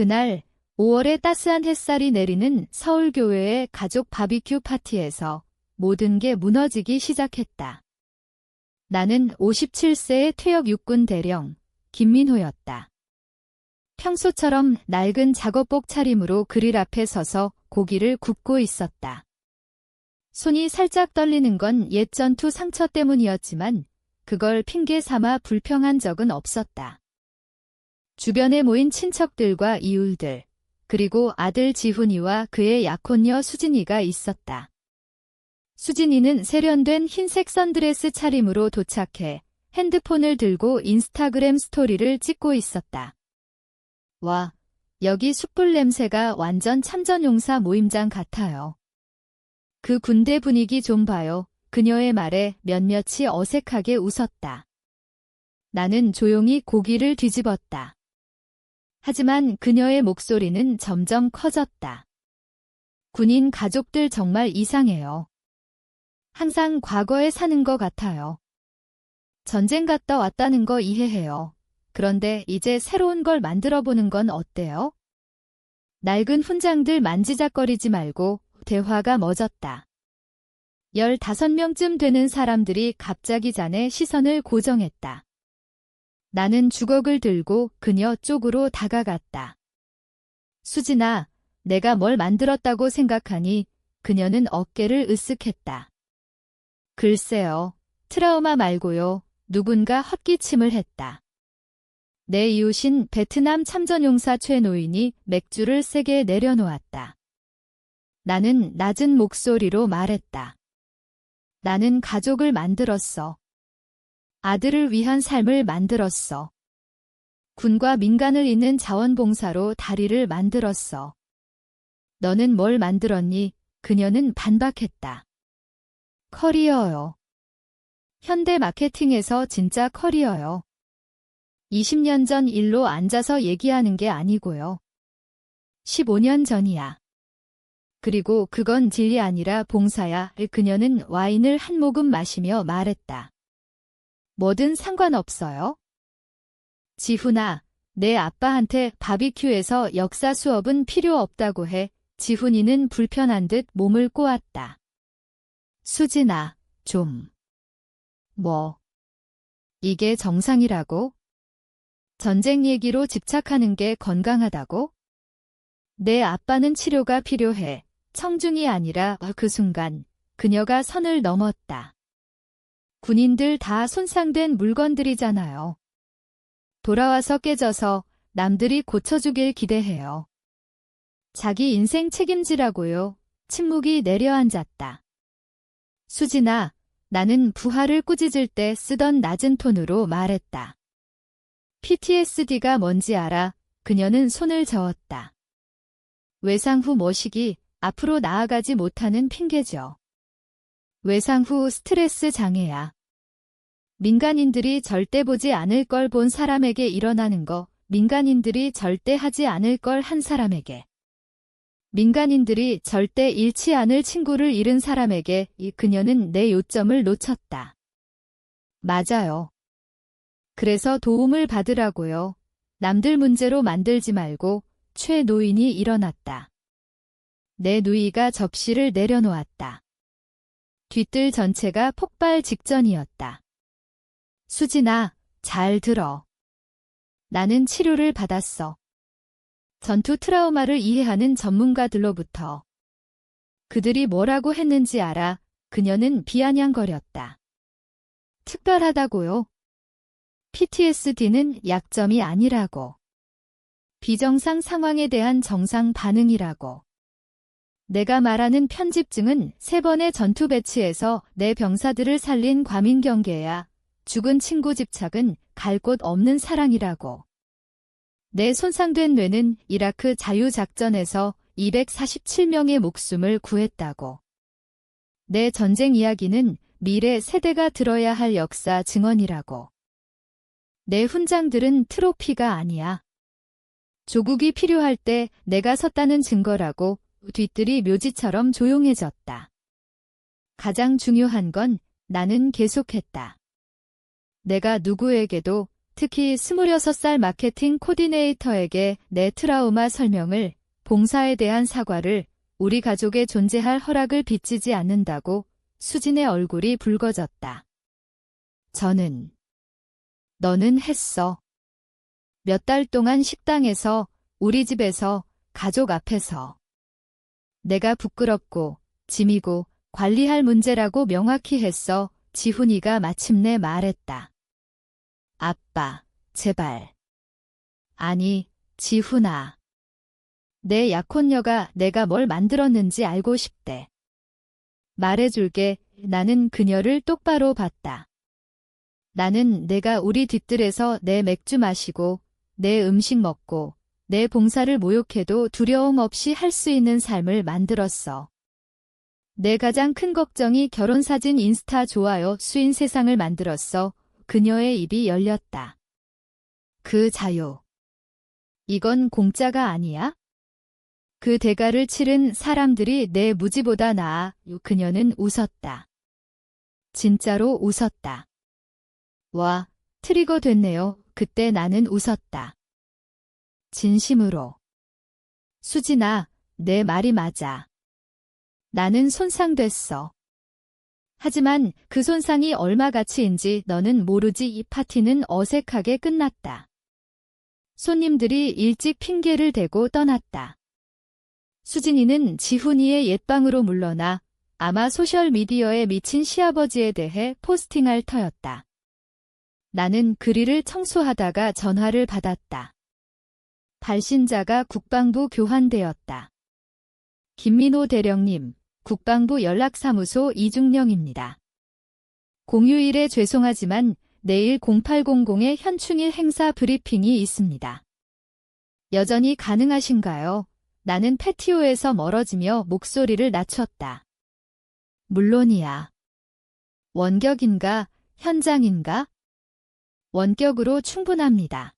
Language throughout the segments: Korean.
그날 5월에 따스한 햇살이 내리는 서울교회의 가족 바비큐 파티에서 모든 게 무너지기 시작했다. 나는 57세의 퇴역 육군 대령 김민호였다. 평소처럼 낡은 작업복 차림으로 그릴 앞에 서서 고기를 굽고 있었다. 손이 살짝 떨리는 건 옛 전투 상처 때문이었지만 그걸 핑계 삼아 불평한 적은 없었다. 주변에 모인 친척들과 이웃들, 그리고 아들 지훈이와 그의 약혼녀 수진이가 있었다. 수진이는 세련된 흰색 선드레스 차림으로 도착해 핸드폰을 들고 인스타그램 스토리를 찍고 있었다. 와, 여기 숯불 냄새가 완전 참전용사 모임장 같아요. 그 군대 분위기 좀 봐요. 그녀의 말에 몇몇이 어색하게 웃었다. 나는 조용히 고기를 뒤집었다. 하지만 그녀의 목소리는 점점 커졌다. 군인 가족들 정말 이상해요. 항상 과거에 사는 것 같아요. 전쟁 갔다 왔다는 거 이해해요. 그런데 이제 새로운 걸 만들어보는 건 어때요? 낡은 훈장들 만지작거리지 말고. 대화가 멎었다. 15명쯤 되는 사람들이 갑자기 잔에 시선을 고정했다. 나는 주걱을 들고 그녀 쪽으로 다가갔다. 수진아, 내가 뭘 만들었다고 생각하니? 그녀는 어깨를 으쓱했다. 글쎄요, 트라우마 말고요. 누군가 헛기침을 했다. 내 이웃인 베트남 참전용사 최 노인이 맥주를 세게 내려놓았다. 나는 낮은 목소리로 말했다. 나는 가족을 만들었어. 아들을 위한 삶을 만들었어. 군과 민간을 잇는 자원봉사로 다리를 만들었어. 너는 뭘 만들었니? 그녀는 반박했다. 커리어요. 현대 마케팅에서 진짜 커리어요. 20년 전 일로 앉아서 얘기하는 게 아니고요. 15년 전이야. 그리고 그건 진리 아니라 봉사야. 그녀는 와인을 한 모금 마시며 말했다. 뭐든 상관없어요. 지훈아, 내 아빠한테 바비큐에서 역사 수업은 필요 없다고 해. 지훈이는 불편한 듯 몸을 꼬았다. 수진아, 좀. 뭐? 이게 정상이라고? 전쟁 얘기로 집착하는 게 건강하다고? 내 아빠는 치료가 필요해. 청중이 아니라. 그 순간 그녀가 선을 넘었다. 군인들 다 손상된 물건들이잖아요. 돌아와서 깨져서 남들이 고쳐주길 기대해요. 자기 인생 책임지라고요. 침묵이 내려앉았다. 수진아, 나는 부하를 꾸짖을 때 쓰던 낮은 톤으로 말했다. PTSD가 뭔지 알아? 그녀는 손을 저었다. 외상 후 머시기, 앞으로 나아가지 못하는 핑계죠. 외상 후 스트레스 장애야. 민간인들이 절대 보지 않을 걸 본 사람에게 일어나는 거, 민간인들이 절대 하지 않을 걸 한 사람에게. 민간인들이 절대 잃지 않을 친구를 잃은 사람에게. 그녀는 내 요점을 놓쳤다. 맞아요. 그래서 도움을 받으라고요. 남들 문제로 만들지 말고. 최 노인이 일어났다. 내 누이가 접시를 내려놓았다. 뒤뜰 전체가 폭발 직전이었다. 수진아, 잘 들어. 나는 치료를 받았어. 전투 트라우마를 이해하는 전문가들로부터. 그들이 뭐라고 했는지 알아? 그녀는 비아냥거렸다. 특별하다고요? PTSD는 약점이 아니라고. 비정상 상황에 대한 정상 반응이라고. 내가 말하는 편집증은 3번의 전투 배치에서 내 병사들을 살린 과민경계야. 죽은 친구 집착은 갈 곳 없는 사랑이라고. 내 손상된 뇌는 이라크 자유작전에서 247명의 목숨을 구했다고. 내 전쟁 이야기는 미래 세대가 들어야 할 역사 증언이라고. 내 훈장들은 트로피가 아니야. 조국이 필요할 때 내가 섰다는 증거라고. 뒤뜰이 묘지처럼 조용해졌다. 가장 중요한 건 나는 계속했다. 내가 누구에게도, 특히 26살 마케팅 코디네이터에게 내 트라우마 설명을, 봉사에 대한 사과를, 우리 가족의 존재할 허락을 빚지지 않는다고 수진의 얼굴이 붉어졌다. 너는 했어. 몇 달 동안 식당에서, 우리 집에서, 가족 앞에서. 내가 부끄럽고, 짐이고, 관리할 문제라고 명확히 했어. 지훈이가 마침내 말했다. 아빠, 제발. 아니, 지훈아. 내 약혼녀가 내가 뭘 만들었는지 알고 싶대. 말해줄게. 나는 그녀를 똑바로 봤다. 나는 내가 우리 뒤뜰에서 내 맥주 마시고, 내 음식 먹고, 내 봉사를 모욕해도 두려움 없이 할 수 있는 삶을 만들었어. 내 가장 큰 걱정이 결혼사진 인스타 좋아요 수인 세상을 만들었어. 그녀의 입이 열렸다. 그 자유. 이건 공짜가 아니야? 그 대가를 치른 사람들이 내 무지보다 나아. 그녀는 웃었다. 진짜로 웃었다. 와, 트리거 됐네요. 그때 나는 웃었다. 진심으로. 수진아, 내 말이 맞아. 나는 손상됐어. 하지만 그 손상이 얼마 가치인지 너는 모르지. 이 파티는 어색하게 끝났다. 손님들이 일찍 핑계를 대고 떠났다. 수진이는 지훈이의 옛방으로 물러나 아마 소셜미디어에 미친 시아버지에 대해 포스팅할 터였다. 나는 그리를 청소하다가 전화를 받았다. 발신자가 국방부 교환되었다. 김민호 대령님, 국방부 연락사무소 이중령입니다. 공휴일에 죄송하지만 내일 0800의 현충일 행사 브리핑이 있습니다. 여전히 가능하신가요? 나는 패티오에서 멀어지며 목소리를 낮췄다. 물론이야. 원격인가, 현장인가? 원격으로 충분합니다.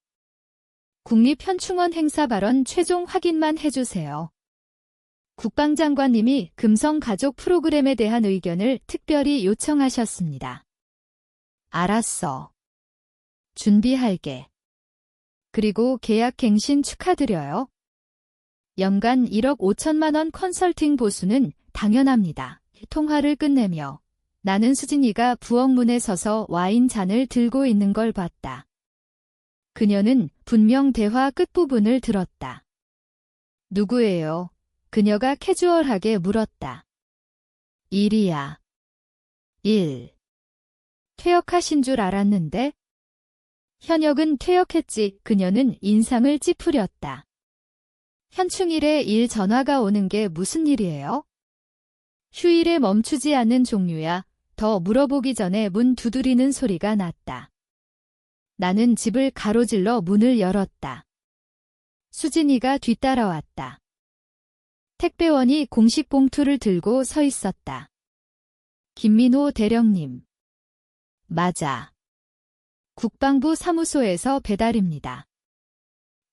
국립현충원 행사 발언 최종 확인만 해주세요. 국방장관님이 금성가족 프로그램에 대한 의견을 특별히 요청하셨습니다. 알았어. 준비할게. 그리고 계약 갱신 축하드려요. 연간 1억 5천만 원 컨설팅 보수는 당연합니다. 통화를 끝내며 나는 수진이가 부엌문에 서서 와인 잔을 들고 있는 걸 봤다. 그녀는 분명 대화 끝부분을 들었다. 누구예요? 그녀가 캐주얼하게 물었다. 일이야. 일. 퇴역하신 줄 알았는데? 현역은 퇴역했지. 그녀는 인상을 찌푸렸다. 현충일에 일 전화가 오는 게 무슨 일이에요? 휴일에 멈추지 않는 종류야. 더 물어보기 전에 문 두드리는 소리가 났다. 나는 집을 가로질러 문을 열었다. 수진이가 뒤따라왔다. 택배원이 공식 봉투를 들고 서 있었다. 김민호 대령님. 맞아. 국방부 사무소에서 배달입니다.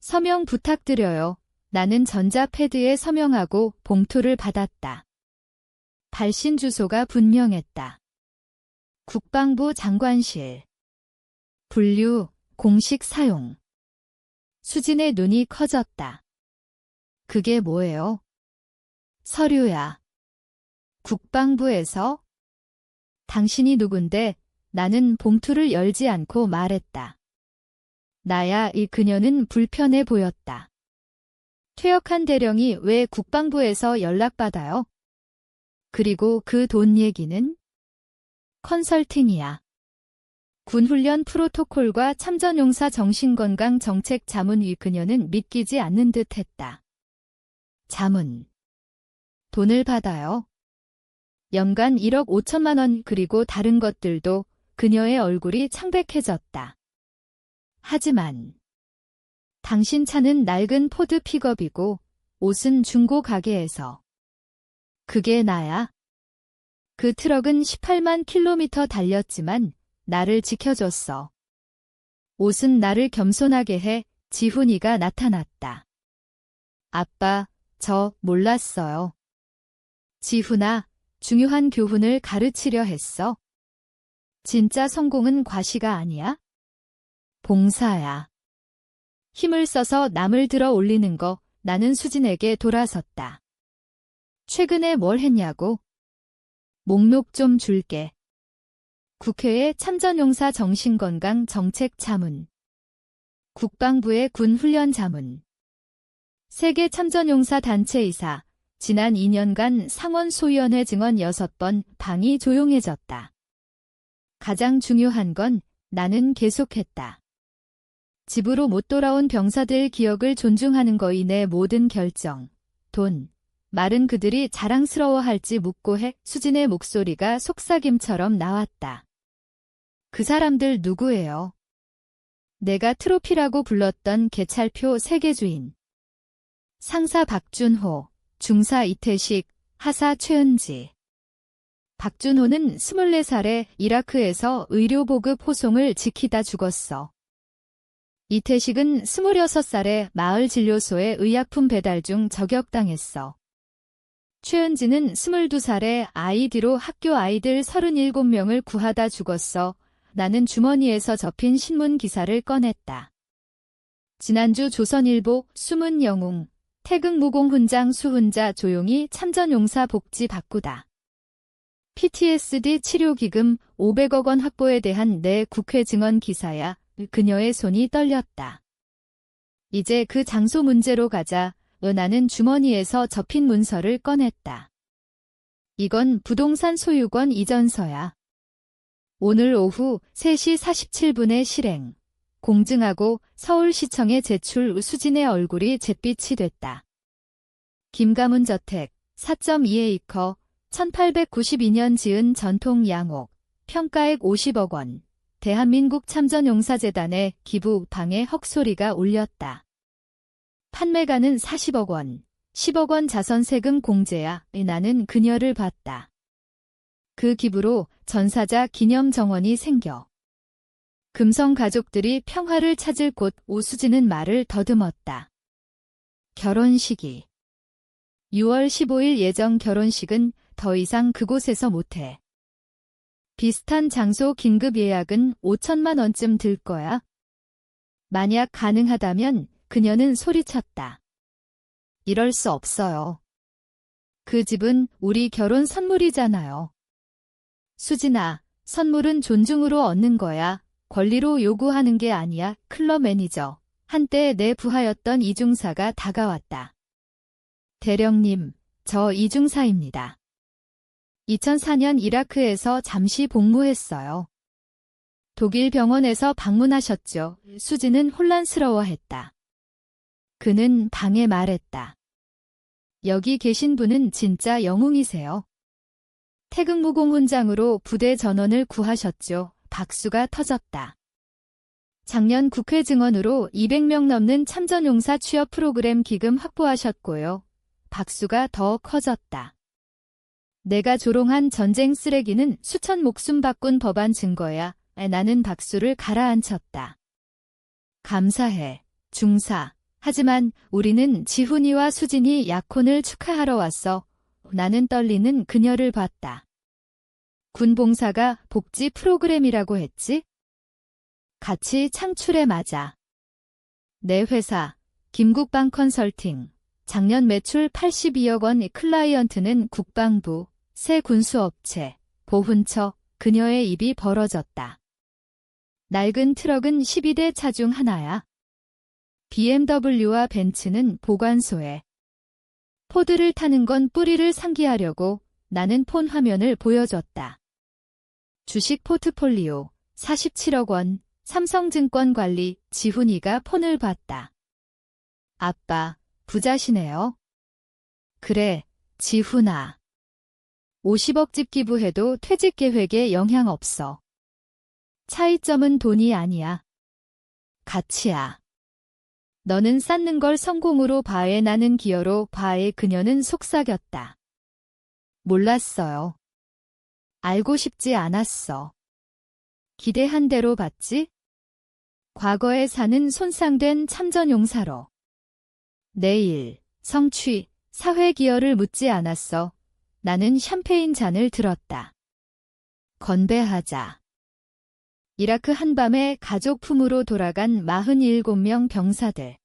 서명 부탁드려요. 나는 전자패드에 서명하고 봉투를 받았다. 발신 주소가 분명했다. 국방부 장관실. 분류, 공식 사용. 수진의 눈이 커졌다. 그게 뭐예요? 서류야. 국방부에서? 당신이 누군데? 나는 봉투를 열지 않고 말했다. 나야. 이 그녀는 불편해 보였다. 퇴역한 대령이 왜 국방부에서 연락받아요? 그리고 그 돈 얘기는? 컨설팅이야. 군훈련 프로토콜과 참전용사 정신건강 정책 자문. 위 그녀는 믿기지 않는 듯 했다. 자문. 돈을 받아요? 연간 1억 5천만 원. 그리고 다른 것들도. 그녀의 얼굴이 창백해졌다. 하지만 당신 차는 낡은 포드 픽업이고 옷은 중고 가게에서. 그게 나야? 그 트럭은 18만 킬로미터 달렸지만 나를 지켜줬어. 옷은 나를 겸손하게 해. 지훈이가 나타났다. 아빠, 저 몰랐어요. 지훈아, 중요한 교훈을 가르치려 했어. 진짜 성공은 과시가 아니야? 봉사야. 힘을 써서 남을 들어 올리는 거. 나는 수진에게 돌아섰다. 최근에 뭘 했냐고? 목록 좀 줄게. 국회의 참전용사 정신건강 정책 자문. 국방부의 군훈련 자문. 세계 참전용사 단체이사. 지난 2년간 상원소위원회 증언 6번 방이 조용해졌다. 가장 중요한 건 나는 계속했다. 집으로 못 돌아온 병사들 기억을 존중하는 거이 내 모든 결정. 돈. 말은 그들이 자랑스러워할지 묻고해. 수진의 목소리가 속삭임처럼 나왔다. 그 사람들 누구예요? 내가 트로피라고 불렀던 개찰표 세계주인. 상사 박준호, 중사 이태식, 하사 최은지. 박준호는 24살에 이라크에서 의료보급 호송을 지키다 죽었어. 이태식은 26살에 마을 진료소에 의약품 배달 중 저격당했어. 최은지는 22살에 아이디로 학교 아이들 37명을 구하다 죽었어. 나는 주머니에서 접힌 신문 기사를 꺼냈다. 지난주 조선일보 숨은 영웅, 태극무공훈장 수훈자 조용히 참전용사 복지 바꾸다. PTSD 치료기금 500억 원 확보에 대한 내 국회 증언 기사야. 그녀의 손이 떨렸다. 이제 그 장소 문제로 가자. 나는 주머니에서 접힌 문서를 꺼냈다. 이건 부동산 소유권 이전서야. 오늘 오후 3시 47분에 실행. 공증하고 서울시청에 제출. 수진의 얼굴이 잿빛이 됐다. 김가문 저택 4.2에이커 1892년 지은 전통 양옥. 평가액 50억 원. 대한민국 참전용사재단에 기부 방에 헉소리가 울렸다. 판매가는 40억 원. 10억 원 자선세금 공제야. 나는 그녀를 봤다. 그 기부로 전사자 기념 정원이 생겨. 금성 가족들이 평화를 찾을 곳. 오수진은 말을 더듬었다. 결혼식이. 6월 15일 예정 결혼식은 더 이상 그곳에서 못해. 비슷한 장소 긴급 예약은 5천만 원쯤 들 거야. 만약 가능하다면 그녀는 소리쳤다. 이럴 수 없어요. 그 집은 우리 결혼 선물이잖아요. 수진아, 선물은 존중으로 얻는 거야. 권리로 요구하는 게 아니야. 클럽 매니저. 한때 내 부하였던 이중사가 다가왔다. 대령님, 저 이중사입니다. 2004년 이라크에서 잠시 복무했어요. 독일 병원에서 방문하셨죠. 수진은 혼란스러워했다. 그는 방에 말했다. 여기 계신 분은 진짜 영웅이세요. 태극무공훈장으로 부대 전원을 구하셨죠. 박수가 터졌다. 작년 국회 증언으로 200명 넘는 참전용사 취업 프로그램 기금 확보하셨고요. 박수가 더 커졌다. 내가 조롱한 전쟁 쓰레기는 수천 목숨 바꾼 법안 증거야. 나는 박수를 가라앉혔다. 감사해, 중사. 하지만 우리는 지훈이와 수진이 약혼을 축하하러 왔어. 나는 떨리는 그녀를 봤다. 군봉사가 복지 프로그램이라고 했지? 가치 창출에 맞아. 내 회사, 김국방 컨설팅. 작년 매출 82억 원. 클라이언트는 국방부, 새 군수업체, 보훈처. 그녀의 입이 벌어졌다. 낡은 트럭은 12대 차 중 하나야. BMW와 벤츠는 보관소에. 포드를 타는 건 뿌리를 상기하려고. 나는 폰 화면을 보여줬다. 주식 포트폴리오 47억 원. 삼성증권 관리. 지훈이가 폰을 봤다. 아빠, 부자시네요. 그래, 지훈아. 50억 집 기부해도 퇴직 계획에 영향 없어. 차이점은 돈이 아니야. 가치야. 너는 쌓는 걸 성공으로 봐해. 나는 기여로 봐해. 그녀는 속삭였다. 몰랐어요. 알고 싶지 않았어. 기대한 대로 봤지? 과거에 사는 손상된 참전용사로. 내일, 성취, 사회기여를 묻지 않았어. 나는 샴페인 잔을 들었다. 건배하자. 이라크 한밤에 가족 품으로 돌아간 47명 병사들.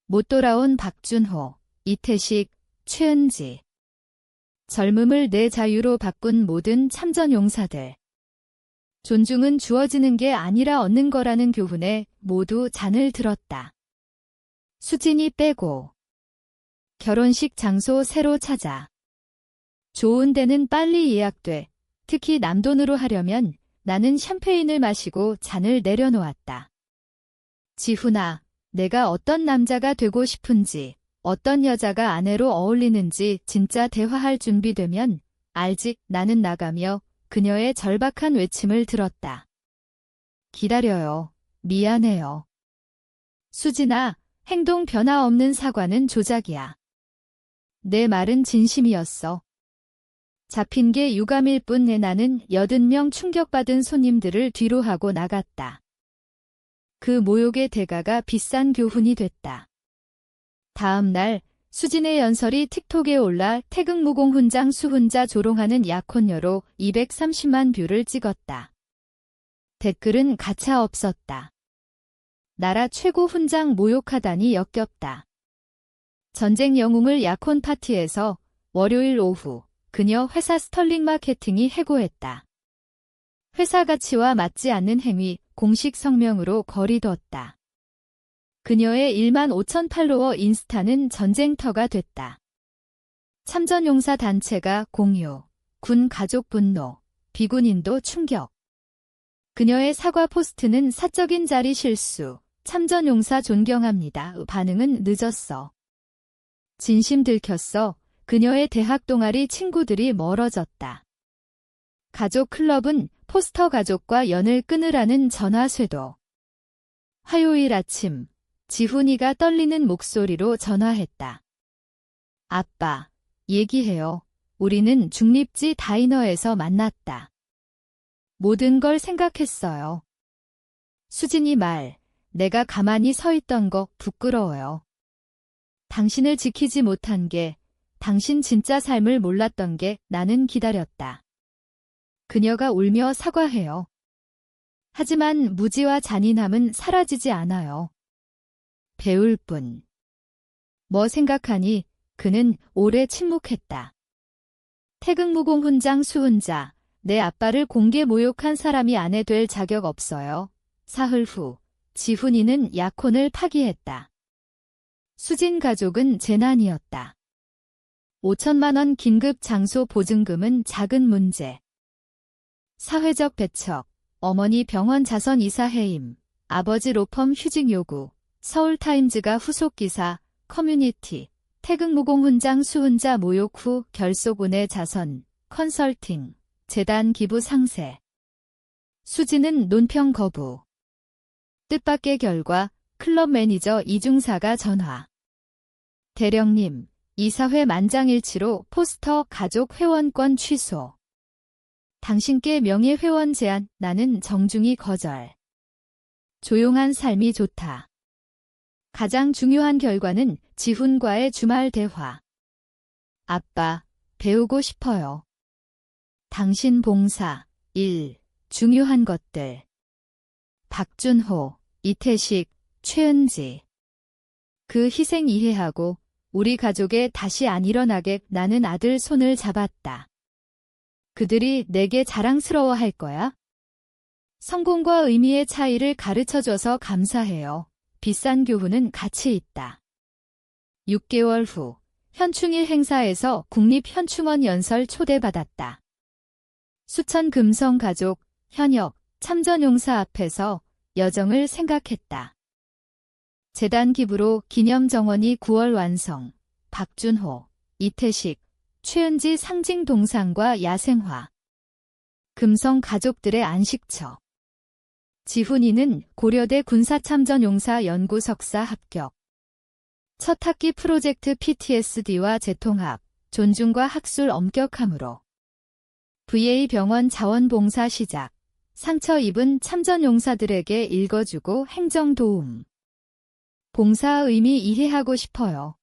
못 돌아온 박준호, 이태식, 최은지. 젊음을 내 자유로 바꾼 모든 참전용사들. 존중은 주어지는 게 아니라 얻는 거라는 교훈에 모두 잔을 들었다. 수진이 빼고. 결혼식 장소 새로 찾아. 좋은 데는 빨리 예약돼. 특히 남돈으로 하려면 나는 샴페인을 마시고 잔을 내려놓았다. 지훈아, 내가 어떤 남자가 되고 싶은지, 어떤 여자가 아내로 어울리는지 진짜 대화할 준비되면 알지. 나는 나가며 그녀의 절박한 외침을 들었다. 기다려요. 미안해요. 수진아, 행동 변화 없는 사과는 조작이야. 내 말은 진심이었어. 잡힌 게 유감일 뿐에 나는 80명 충격받은 손님들을 뒤로 하고 나갔다. 그 모욕의 대가가 비싼 교훈이 됐다. 다음 날 수진의 연설이 틱톡에 올라 태극무공 훈장 수훈자 조롱하는 약혼녀로 230만 뷰를 찍었다. 댓글은 가차 없었다. 나라 최고 훈장 모욕하다니 역겹다. 전쟁 영웅을 약혼 파티에서 월요일 오후 그녀 회사 스털링 마케팅이 해고했다. 회사 가치와 맞지 않는 행위, 공식 성명으로 거리뒀다. 그녀의 1만 5천 팔로워 인스타는 전쟁터가 됐다. 참전용사 단체가 공유, 군 가족 분노, 비군인도 충격. 그녀의 사과 포스트는 사적인 자리 실수, 참전용사 존경합니다. 반응은 늦었어. 진심 들켰어. 그녀의 대학 동아리 친구들이 멀어졌다. 가족 클럽은 포스터 가족과 연을 끊으라는 전화 쇄도. 화요일 아침, 지훈이가 떨리는 목소리로 전화했다. 아빠, 얘기해요. 우리는 중립지 다이너에서 만났다. 모든 걸 생각했어요. 수진이 말, 내가 가만히 서 있던 거 부끄러워요. 당신을 지키지 못한 게, 당신 진짜 삶을 몰랐던 게 나는 기다렸다. 그녀가 울며 사과해요. 하지만 무지와 잔인함은 사라지지 않아요. 배울 뿐. 뭐 생각하니? 그는 오래 침묵했다. 태극무공 훈장 수훈자, 내 아빠를 공개 모욕한 사람이 아내 될 자격 없어요. 사흘 후, 지훈이는 약혼을 파기했다. 수진 가족은 재난이었다. 5천만 원 긴급 장소 보증금은 작은 문제. 사회적 배척, 어머니 병원 자선 이사 해임, 아버지 로펌 휴직 요구, 서울타임즈가 후속 기사, 커뮤니티, 태극무공 훈장 수훈자 모욕 후 결소군의 자선, 컨설팅, 재단 기부 상세. 수진은 논평 거부. 뜻밖의 결과, 클럽 매니저 이중사가 전화. 대령님, 이사회 만장일치로 포스터 가족 회원권 취소. 당신께 명예회원 제안, 나는 정중히 거절. 조용한 삶이 좋다. 가장 중요한 결과는 지훈과의 주말 대화. 아빠, 배우고 싶어요. 당신 봉사, 일, 중요한 것들. 박준호, 이태식, 최은지. 그 희생 이해하고 우리 가족에 다시 안 일어나게 나는 아들 손을 잡았다. 그들이 내게 자랑스러워할 거야? 성공과 의미의 차이를 가르쳐줘서 감사해요. 비싼 교훈은 가치 있다. 6개월 후 현충일 행사에서 국립현충원 연설 초대받았다. 수천 금성 가족, 현역, 참전용사 앞에서 여정을 생각했다. 재단 기부로 기념정원이 9월 완성. 박준호, 이태식, 최은지 상징 동상과 야생화. 금성 가족들의 안식처. 지훈이는 고려대 군사참전용사 연구 석사 합격. 첫 학기 프로젝트 PTSD와 재통합, 존중과 학술 엄격함으로. VA 병원 자원봉사 시작. 상처 입은 참전용사들에게 읽어주고 행정도움. 봉사 의미 이해하고 싶어요.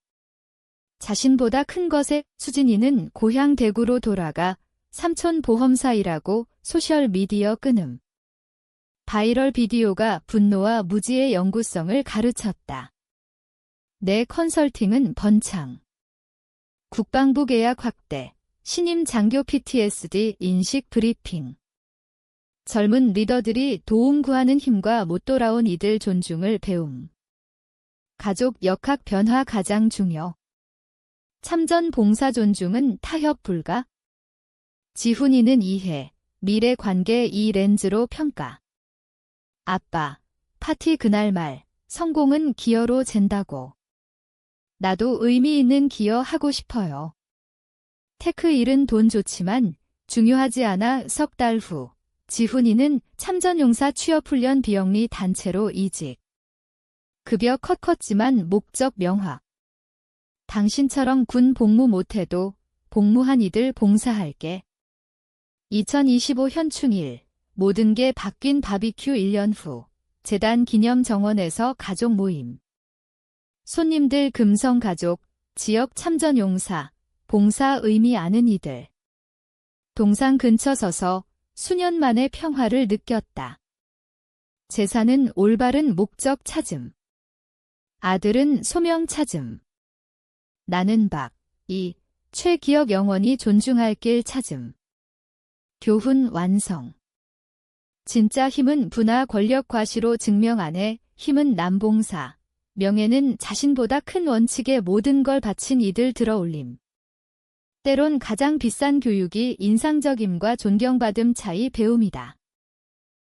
자신보다 큰 것에 수진이는 고향 대구로 돌아가 삼촌 보험사 일하고 소셜미디어 끊음. 바이럴 비디오가 분노와 무지의 영구성을 가르쳤다. 내 컨설팅은 번창. 국방부 계약 확대, 신임 장교 PTSD 인식 브리핑. 젊은 리더들이 도움 구하는 힘과 못 돌아온 이들 존중을 배움. 가족 역학 변화 가장 중요. 참전 봉사 존중은 타협 불가. 지훈이는 이해, 미래 관계 이 렌즈로 평가. 아빠, 파티 그날 말, 성공은 기여로 잰다고. 나도 의미 있는 기여 하고 싶어요. 테크 일은 돈 좋지만 중요하지 않아. 석 달 후, 지훈이는 참전용사 취업훈련 비영리 단체로 이직. 급여 컸지만 목적 명확. 당신처럼 군 복무 못해도 복무한 이들 봉사할게. 2025 현충일, 모든 게 바뀐 바비큐 1년 후, 재단 기념 정원에서 가족 모임. 손님들 금성가족, 지역 참전용사, 봉사 의미 아는 이들. 동상 근처 서서 수년 만의 평화를 느꼈다. 제사는 올바른 목적 찾음. 아들은 소명 찾음. 나는 이 최기억 영원히 존중할 길 찾음. 교훈 완성. 진짜 힘은 부나 권력 과시로 증명 안 해. 힘은 남봉사. 명예는 자신보다 큰 원칙에 모든 걸 바친 이들 들어올림. 때론 가장 비싼 교육이 인상적임과 존경받음 차이 배움이다.